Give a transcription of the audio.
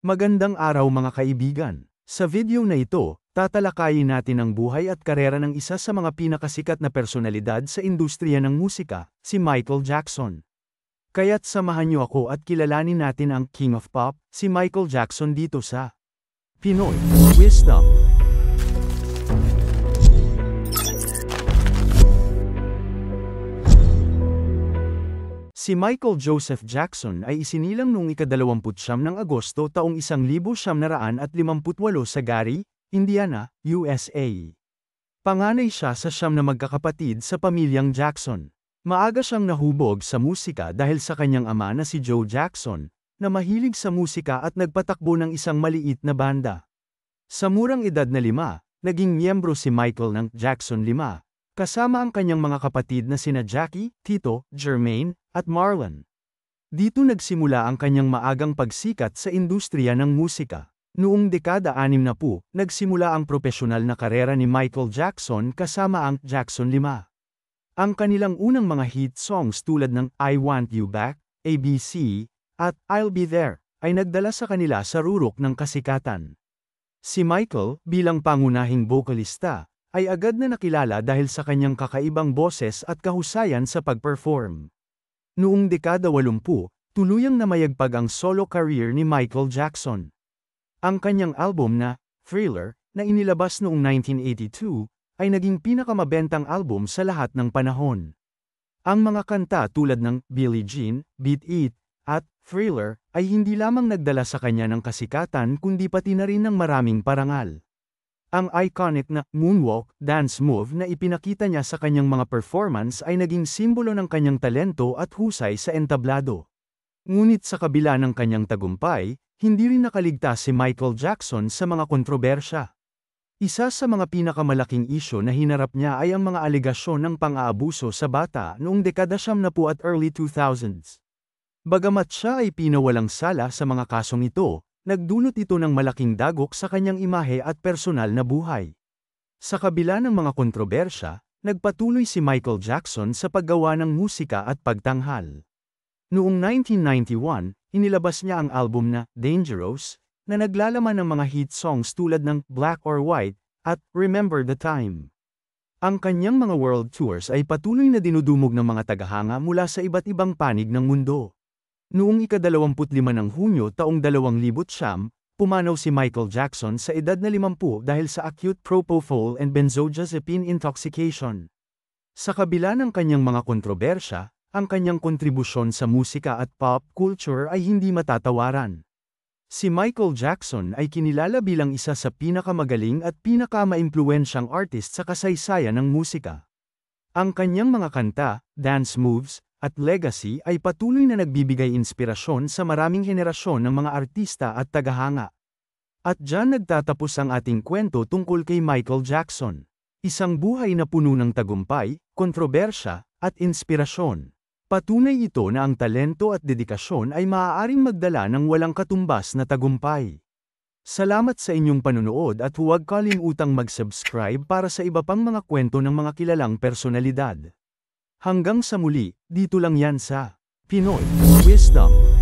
Magandang araw mga kaibigan. Sa video na ito, tatalakayin natin ang buhay at karera ng isa sa mga pinakasikat na personalidad sa industriya ng musika, si Michael Jackson. Kaya't samahan niyo ako at kilalanin natin ang King of Pop, si Michael Jackson dito sa Pinoy Wisdom. Si Michael Joseph Jackson ay isinilang noong ika-29 ng Agosto taong 1958 sa Gary, Indiana, USA. Panganay siya sa 9 na magkakapatid sa pamilyang Jackson. Maaga siyang nahubog sa musika dahil sa kanyang ama na si Joe Jackson, na mahilig sa musika at nagpatakbo ng isang maliit na banda. Sa murang edad na 5, naging miyembro si Michael ng Jackson 5, kasama ang kanyang mga kapatid na sina Jackie, Tito, Jermaine, at Marlon. Dito nagsimula ang kanyang maagang pagsikat sa industriya ng musika. Noong dekada 60, nagsimula ang propesyonal na karera ni Michael Jackson kasama ang Jackson 5. Ang kanilang unang mga hit songs tulad ng I Want You Back, ABC, at I'll Be There, ay nagdala sa kanila sa rurok ng kasikatan. Si Michael, bilang pangunahing bokalista, ay agad na nakilala dahil sa kanyang kakaibang boses at kahusayan sa pag-perform. Noong dekada 80, tuluyang namayagpag ang solo career ni Michael Jackson. Ang kanyang album na Thriller, na inilabas noong 1982, ay naging pinakamabentang album sa lahat ng panahon. Ang mga kanta tulad ng Billie Jean, Beat It, at Thriller ay hindi lamang nagdala sa kanya ng kasikatan kundi pati na rin ng maraming parangal. Ang iconic na moonwalk dance move na ipinakita niya sa kanyang mga performance ay naging simbolo ng kanyang talento at husay sa entablado. Ngunit sa kabila ng kanyang tagumpay, hindi rin nakaligtas si Michael Jackson sa mga kontrobersya. Isa sa mga pinakamalaking isyu na hinarap niya ay ang mga alegasyon ng pang-aabuso sa bata noong dekada 90 at early 2000s. Bagamat siya ay pinawalang sala sa mga kasong ito, nagdulot ito ng malaking dagok sa kanyang imahe at personal na buhay. Sa kabila ng mga kontrobersya, nagpatuloy si Michael Jackson sa paggawa ng musika at pagtanghal. Noong 1991, inilabas niya ang album na Dangerous, na naglalaman ng mga hit songs tulad ng Black or White at Remember the Time. Ang kanyang mga world tours ay patuloy na dinudumog ng mga tagahanga mula sa iba't ibang panig ng mundo. Noong ika-25 ng Hunyo taong 2009, pumanaw si Michael Jackson sa edad na 50 dahil sa acute propofol and benzodiazepine intoxication. Sa kabila ng kanyang mga kontrobersya, ang kanyang kontribusyon sa musika at pop culture ay hindi matatawaran. Si Michael Jackson ay kinilala bilang isa sa pinakamagaling at pinakamaimpluwensyang artist sa kasaysayan ng musika. Ang kanyang mga kanta, dance moves, at legacy ay patuloy na nagbibigay inspirasyon sa maraming henerasyon ng mga artista at tagahanga. At diyan nagtatapos ang ating kwento tungkol kay Michael Jackson. Isang buhay na puno ng tagumpay, kontrobersya, at inspirasyon. Patunay ito na ang talento at dedikasyon ay maaaring magdala ng walang katumbas na tagumpay. Salamat sa inyong panunood at huwag kalimutang mag-subscribe para sa iba pang mga kwento ng mga kilalang personalidad. Hanggang sa muli, dito lang yan sa Pinoy Wisdom.